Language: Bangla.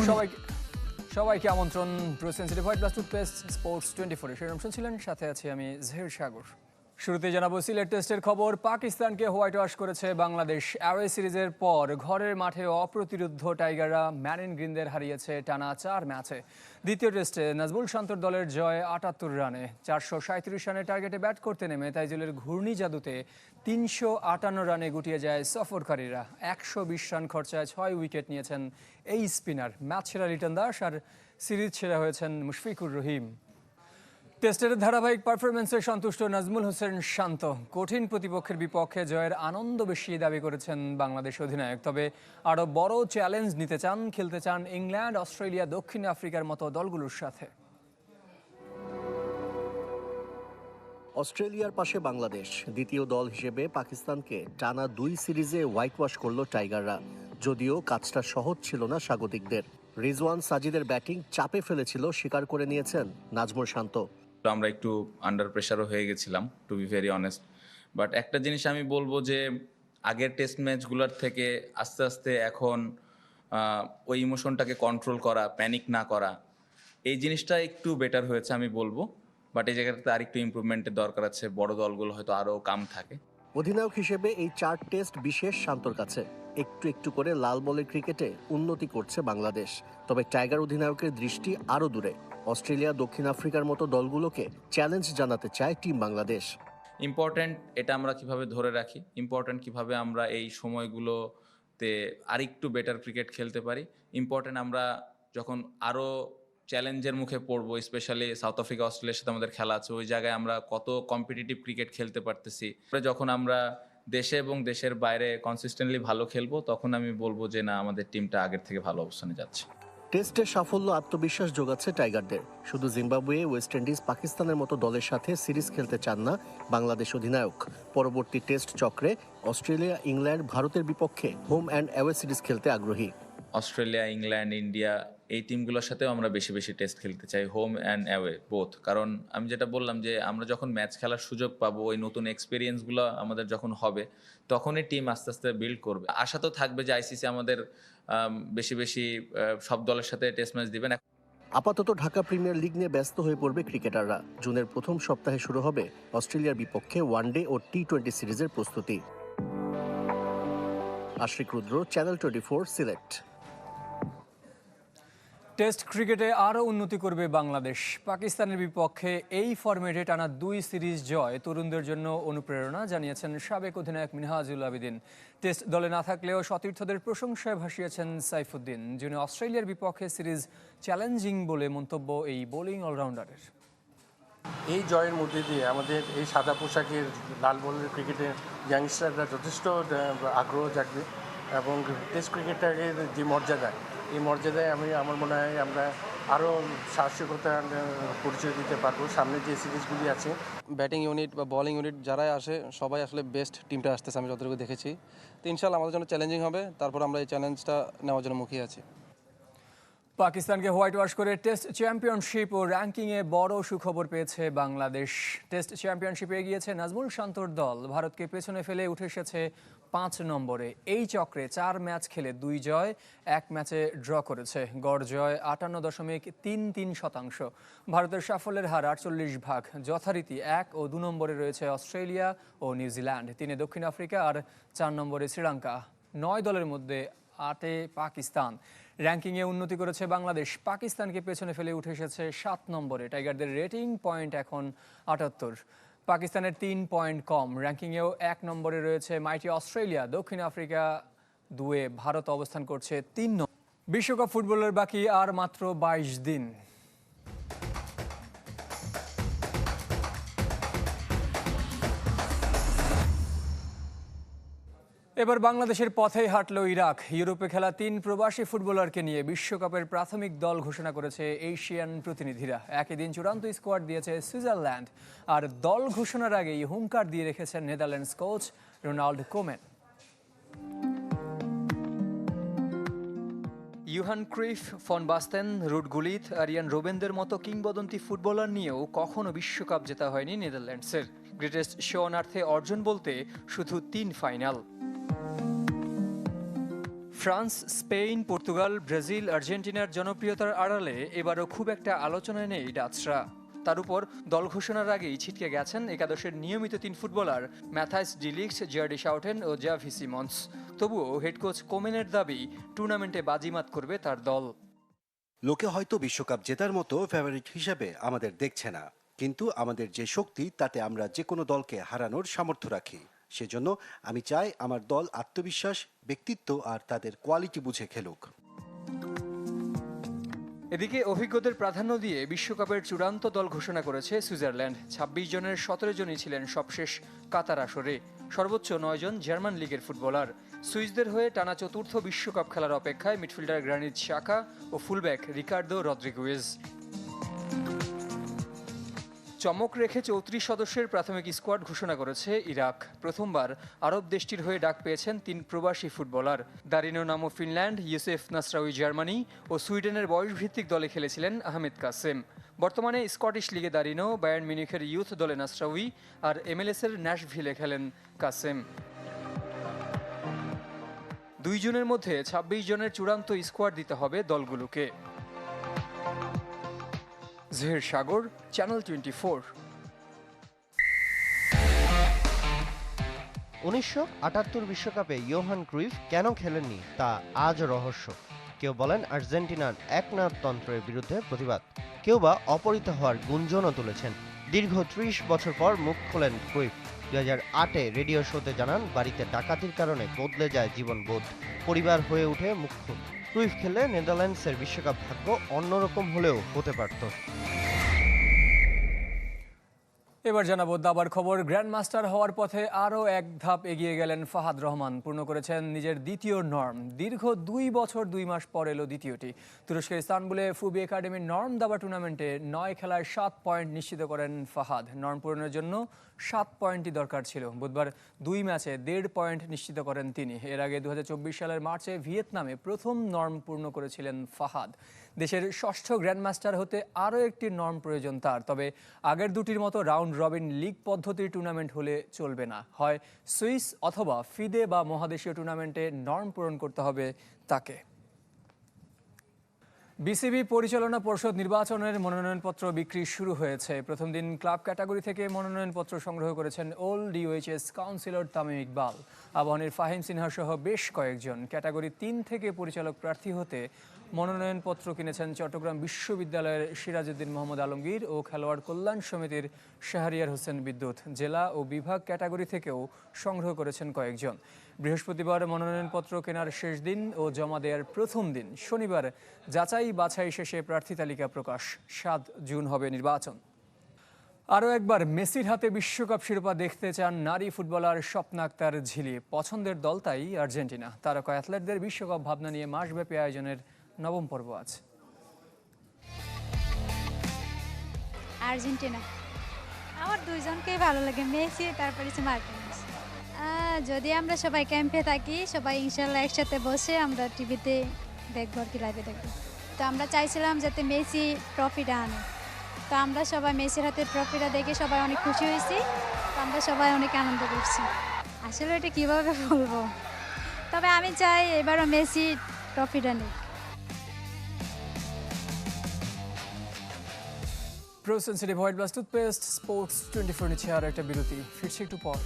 সবাইকে সবাইকে আমন্ত্রণ প্রসেনসিটিভ হোয়াইট প্লাস টুথপেস্ট স্পোর্টস 24 শিরোনাম শুনছিলেন, সাথে আছি আমি জহির সাগর। শুরুতে জানাবো সিলেট টেস্টের খবর। পাকিস্তানকে হোয়াইট ওয়াশ করেছে বাংলাদেশ। অ্যাওয়ে সিরিজের পর ঘরের মাঠে অপ্রতিরোধ্য টাইগাররা ম্যারিন গ্রিনদের হারিয়েছে টানা 4 ম্যাচে। দ্বিতীয় টেস্টে নাজমুল শান্তর দলের জয় 78 রানে। 437 রানের টার্গেটে ব্যাট করতে নেমে তাইজুলের ঘূর্ণি জাদুতে 358 রানে গুটিয়ে যায় সফরকারীরা। 120 রান খরচায় 6 উইকেট নিয়েছেন এই স্পিনার। ম্যাচ সেরা লিটন দাস আর সিরিজ সেরা হয়েছেন মুশফিকুর রহিম। টেস্টের ধারাবাহিক পারফরমেন্সে সন্তুষ্ট নাজমুল হোসেন শান্ত। কঠিন প্রতিপক্ষের বিপক্ষে জয়ের আনন্দ বেশি দাবি করেছেন বাংলাদেশ অধিনায়ক। তবে আরও বড় চ্যালেঞ্জ নিতে চান, খেলতে চান ইংল্যান্ড, অস্ট্রেলিয়া, দক্ষিণ আফ্রিকার মতো দলগুলোর সাথে। অস্ট্রেলিয়ার পাশে বাংলাদেশ। দ্বিতীয় দল হিসেবে পাকিস্তানকে টানা 2 সিরিজে হোয়াইট ওয়াশ করল টাইগাররা। যদিও কাজটা সহজ ছিল না স্বাগতিকদের। রিজওয়ান সাজিদের ব্যাটিং চাপে ফেলেছিল, স্বীকার করে নিয়েছেন নাজমুল শান্ত। আমরা একটু আন্ডার প্রেশারও হয়ে গেছিলাম, to be very honest. But একটা জিনিস আমি বলবো যে আগের টেস্ট ম্যাচগুলোর থেকে আস্তে আস্তে এখন ওই ইমোশনটাকে কন্ট্রোল করা, প্যানিক না করা, এই জিনিসটা একটু বেটার হয়েছে আমি বলবো। বাট এই জায়গাটাতে আর একটু ইমপ্রুভমেন্টের দরকার আছে। বড় দলগুলো হয়তো আরও কাম থাকে। অধিনায়ক হিসেবে এই 4 টেস্ট বিশেষ শান্তর কাছে। একটু একটু করে লাল বলের ক্রিকেটে উন্নতি করছে বাংলাদেশ। তবে টাইগার অধিনায়কের দৃষ্টি আরও দূরে। অস্ট্রেলিয়া, দক্ষিণ আফ্রিকার মতো দলগুলোকে চ্যালেঞ্জ জানাতে চায় টিম বাংলাদেশ। ইম্পর্ট্যান্ট এটা আমরা কিভাবে ধরে রাখি, ইম্পর্ট্যান্ট কিভাবে আমরা এই সময়গুলোতে আরেকটু বেটার ক্রিকেট খেলতে পারি। ইম্পর্ট্যান্ট আমরা যখন আরও চ্যালেঞ্জের মুখে পড়বো, স্পেশালি সাউথ আফ্রিকা, অস্ট্রেলিয়ার সাথে আমাদের খেলা আছে, ওই জায়গায় আমরা কত কম্পিটিটিভ ক্রিকেট খেলতে পারতেছি। যখন আমরা দেশে এবং দেশের বাইরে কনসিস্টেন্টলি ভালো খেলবো, তখন আমি বলবো যে না, আমাদের টিমটা আগের থেকে ভালো অবস্থানে যাচ্ছে। টেস্টের সাফল্য আত্মবিশ্বাস যোগাচ্ছে টাইগারদের। শুধু জিম্বাবুয়ে, ওয়েস্ট ইন্ডিজ, পাকিস্তানের মতো দলের সাথে সিরিজ খেলতে চান না বাংলাদেশ অধিনায়ক। পরবর্তী টেস্ট চক্রে অস্ট্রেলিয়া, ইংল্যান্ড, ভারতের বিপক্ষে হোম অ্যান্ড অ্যাওয়ে সিরিজ খেলতে আগ্রহী। অস্ট্রেলিয়া, ইংল্যান্ড, ইন্ডিয়া, এই টিমগুলোর সাথেও আমরা বেশি বেশি টেস্ট খেলতে চাই, হোম অ্যান্ড অ্যাওয়ে বোথ। কারণ আমি যেটা বললাম যে আমরা যখন ম্যাচ খেলার সুযোগ পাবো, ওই নতুন এক্সপিরিয়েন্সগুলো আমাদের যখন হবে, তখনই টিম আস্তে আস্তে বিল্ড করবে। আশা তো থাকবে যে আইসিসি আমাদের বেশি বেশি সব দলের সাথে টেস্ট ম্যাচ দিবেন। আপাতত ঢাকা প্রিমিয়ার লিগ নিয়ে ব্যস্ত হয়ে পড়বে ক্রিকেটাররা। জুনের প্রথম সপ্তাহে শুরু হবে অস্ট্রেলিয়ার বিপক্ষে ওয়ানডে ও টি-20 সিরিজের প্রস্তুতি। আশিক রুদ্র, চ্যানেল 24, সিলেট। টেস্ট ক্রিকেটে আরও উন্নতি করবে বাংলাদেশ। পাকিস্তানের বিপক্ষে এই ফরম্যাটে টানা 2 সিরিজ জয় তরুণদের জন্য অনুপ্রেরণা, জানিয়েছেন সাবেক অধিনায়ক মিনহাজুল আবেদিন। টেস্ট দলে না থাকলেও সতীর্থদের প্রশংসায় ভাসিয়েছেন সাইফুদ্দিন। জুনে অস্ট্রেলিয়ার বিপক্ষে সিরিজ চ্যালেঞ্জিং বলে মন্তব্য এই বোলিং অলরাউন্ডারের। এই জয়ের মধ্যে দিয়ে আমাদের এই সাদা পোশাকের লাল বলের ক্রিকেটের ইয়াংস্টাররা যথেষ্ট আগ্রহ জাগবে এবং টেস্ট ক্রিকেটের যে মর্যাদা, এই মর্যাদায় আমার মনে হয় আমরা আরও সাহসিকতা পরিচয় দিতে পারবো সামনে যে সিরিজগুলি আছে। ব্যাটিং ইউনিট বা বোলিং ইউনিট যারাই আসে সবাই আসলে বেস্ট টিমটা আসতেছে, আমি যতটুকু দেখেছি। তো ইনশাল্লাহ আমাদের জন্য চ্যালেঞ্জিং হবে, তারপর আমরা এই চ্যালেঞ্জটা নেওয়ার জন্য মুখিয়ে আছি। পাকিস্তানকে হোয়াইট ওয়াশ করে টেস্ট চ্যাম্পিয়নশিপ ও র্যাঙ্কিংয়ে বড় সুখবর পেয়েছে বাংলাদেশ। টেস্ট চ্যাম্পিয়নশিপে এগিয়েছে নাজমুল শান্তর দল। ভারতকে পেছনে ফেলে উঠে এসেছে 5 নম্বরে। এই চক্রে 4 ম্যাচ খেলে 2 জয়, 1 ম্যাচে ড্র করেছে। গড় জয় 58.33%। ভারতের সাফল্যের হার 48 ভাগ। যথারীতি 1 ও 2 নম্বরে রয়েছে অস্ট্রেলিয়া ও নিউজিল্যান্ড, 3-এ দক্ষিণ আফ্রিকা আর 4 নম্বরে শ্রীলঙ্কা। 9 দলের মধ্যে 8-এ পাকিস্তান। র্যাঙ্কিংয়ে উন্নতি করেছে বাংলাদেশ। পাকিস্তানকে পেছনে ফেলে উঠে এসেছে 7 নম্বরে। টাইগারদের রেটিং পয়েন্ট এখন 78। পাকিস্তানের 3 পয়েন্ট কম। র্যাঙ্কিংয়েও 1 নম্বরে রয়েছে মাইটি অস্ট্রেলিয়া। দক্ষিণ আফ্রিকা 2-এ, ভারত অবস্থান করছে 3 নম্বরে। বিশ্বকাপ ফুটবলের বাকি আর মাত্র 22 দিন। এবার বাংলাদেশের পথেই হাঁটল ইরাক। ইউরোপে খেলা 3 প্রবাসী ফুটবলারকে নিয়ে বিশ্বকাপের প্রাথমিক দল ঘোষণা করেছে এশিয়ান প্রতিনিধিরা। একই দিন চূড়ান্ত স্কোয়াড দিয়েছে সুইজারল্যান্ড। আর দল ঘোষণার আগেই হুঙ্কার দিয়ে রেখেছেন Netherlands coach Ronald Koeman. Johan Cruyff, van Basten, Ruud Gullit, Arjen রোবেনদের মতো কিংবদন্তি ফুটবলার নিয়েও কখনো বিশ্বকাপ জেতা হয়নি নেদারল্যান্ডসের। গ্রেটেস্ট শো অন আর্থে অর্জন বলতে শুধু 3 final. France, Spain, Portugal, Brazil, আর্জেন্টিনার জনপ্রিয়তার আড়ালে এবারও খুব একটা আলোচনায় নেই ডাচরা। তার উপর দল ঘোষণার আগেই ছিটকে গেছেন একাদশের নিয়মিত 3 ফুটবলার ম্যাথাইস ডিলিক্স, জার্ডি শাউটেন ও জাভি সিমন্স। তবুও হেড কোচ কোমেনের দাবি টুর্নামেন্টে বাজিমাত করবে তার দল। লোকে হয়তো বিশ্বকাপ জেতার মতো ফেভারিট হিসেবে আমাদের দেখছে না, কিন্তু আমাদের যে শক্তি তাতে আমরা যে কোনো দলকে হারানোর সামর্থ্য রাখি। সেজন্য আমি চাই আমার দল আত্মবিশ্বাস, ব্যক্তিত্ব আর তাদের কোয়ালিটি বুঝে খেলুক। এদিকে অভিজ্ঞদের প্রাধান্য দিয়ে বিশ্বকাপের চূড়ান্ত দল ঘোষণা করেছে সুইজারল্যান্ড। 26 জনের 17 জনই ছিলেন সবশেষ কাতার আসরে। সর্বোচ্চ 9 জন জার্মান লিগের ফুটবলার। সুইসদের হয়ে টানা চতুর্থ বিশ্বকাপ খেলার অপেক্ষায় মিডফিল্ডার গ্রানিট শাকা ও ফুলব্যাক রিকার্ডো রদ্রিগুয়েজ। চমক রেখে 34 সদস্যের প্রাথমিক স্কোয়াড ঘোষণা করেছে ইরাক। প্রথমবার আরব দেশটির হয়ে ডাক পেয়েছেন 3 প্রবাসী ফুটবলার। দারিনো নামো ফিনল্যান্ড, ইউসেফ নাসরাউই জার্মানি ও সুইডেনের বয়সভিত্তিক দলে খেলেছিলেন আহমেদ কাসেম। বর্তমানে স্কটিশ লিগে দারিনো, বায়ার্ন মিউনিখের ইউথ দলে নাসরাউই আর MLS-এর ন্যাশভিলে খেলেন কাসেম। 2 জনের মধ্যে 26 জনের চূড়ান্ত স্কোয়াড দিতে হবে দলগুলোকে। জহির সাগর, চ্যানেল 24। 1978 বিশ্বকাপে ইয়োহান ক্রুইফ কেন খেলেননি তা আজও রহস্য। কেউ বলেন আর্জেন্টিনার একনায়কতন্ত্রের বিরুদ্ধে প্রতিবাদ, কেউ বা অপহৃত হওয়ার গুঞ্জনও তুলেছেন। দীর্ঘ 30 বছর পর মুখ খোলেন ক্রুইফ। 2008-এ রেডিও শোতে জানান বাড়িতে ডাকাতির কারণে বদলে যায় জীবনবোধ, পরিবার হয়ে ওঠে মুখ্য। ক্রুইফ খেললে নেদারল্যান্ডসের বিশ্বকাপ ভাগ্য অন্যরকম হলেও হতে পারত। এবার জানাবো দাবার খবর। গ্র্যান্ডমাস্টার হওয়ার পথে আরও এক ধাপ এগিয়ে গেলেন ফাহাদ রহমান। পূর্ণ করেছেন নিজের দ্বিতীয় নর্ম। দীর্ঘ 2 বছর 2 মাস পর এলো দ্বিতীয়টি। তুরস্কের ইস্তানবুলে ফুবি একাডেমির নর্ম দাবা টুর্নামেন্টে 9 খেলায় 7 পয়েন্ট নিশ্চিত করেন ফাহাদ। নর্ম পূরণের জন্য 7 পয়েন্টই দরকার ছিল। বুধবার 2 ম্যাচে 1.5 পয়েন্ট নিশ্চিত করেন তিনি। এর আগে 2024 সালের মার্চে ভিয়েতনামে প্রথম নর্ম পূর্ণ করেছিলেন ফাহাদ। দেশের 6ষ্ঠ গ্র্যান্ডমাস্টার হতে আরও একটি নর্ম প্রয়োজন তার। তবে আগের দুটির মতো রাউন্ড রবিন লিগ পদ্ধতির টুর্নামেন্ট হলে চলবে না। হয় সুইস অথবা ফিদে বা মহাদেশীয় টুর্নামেন্টে নর্ম পূরণ করতে হবে তাকে। বিসিবি পরিচালনা পর্ষদ নির্বাচনের মনোনয়নপত্র বিক্রি শুরু হয়েছে। প্রথম দিন ক্লাব ক্যাটাগরি থেকে মনোনয়নপত্র সংগ্রহ করেছেন Old DOHS councillor Tamim Iqbal, আবাহনীর ফাহিম সিনহা সহ বেশ কয়েকজন। ক্যাটাগরি 3 থেকে পরিচালক প্রার্থী হতে মনোনয়নপত্র কিনেছেন চট্টগ্রাম বিশ্ববিদ্যালয়ের সিরাজউদ্দিন মোহাম্মদ আলমগীর ও খেলোয়াড় কল্যাণ সমিতির শাহরিয়ার হোসেন বিদ্যুৎ। জেলা ও বিভাগ ক্যাটাগরি থেকেও সংগ্রহ করেছেন কয়েকজন। বৃহস্পতিবার মনোনয়নপত্র কেনার শেষ দিন ও জমা দেওয়ার প্রথম দিন। শনিবার যাচাই বাছাই শেষে প্রার্থী তালিকা প্রকাশ। 7 জুন হবে নির্বাচন। আরও একবার মেসির হাতে বিশ্বকাপ শিরোপা দেখতে চান নারী ফুটবলার স্বপ্না আক্তার ঝিলি। পছন্দের দল তাই আর্জেন্টিনা। তারকা অ্যাথলেটদের বিশ্বকাপ ভাবনা নিয়ে মাসব্যাপী আয়োজনের 9ম পর্ব আজ। আর্জেন্টিনা আমার 2 জনকেই ভালো লাগে, মেসি তারপরে মার্টিনেজ। যদি আমরা সবাই ক্যাম্পে থাকি, সবাই ইনশাল্লাহ একসাথে বসে আমরা টিভিতে দেখবো আর কি, লাইভে দেখবো। তো আমরা চাইছিলাম যাতে মেসি ট্রফিটা আনে। তো আমরা সবাই মেসির হাতে ট্রফিটা দেখে সবাই অনেক খুশি হয়েছি। তো আমরা সবাই অনেক আনন্দ করছি। আসলে এটা কীভাবে বলবো, তবে আমি চাই এবারও মেসি ট্রফিটা নিক। Pro sensitive white plus toothpaste sports 24 নিচ্ছে আর একটা বিরতি। ফিরছি একটু পর।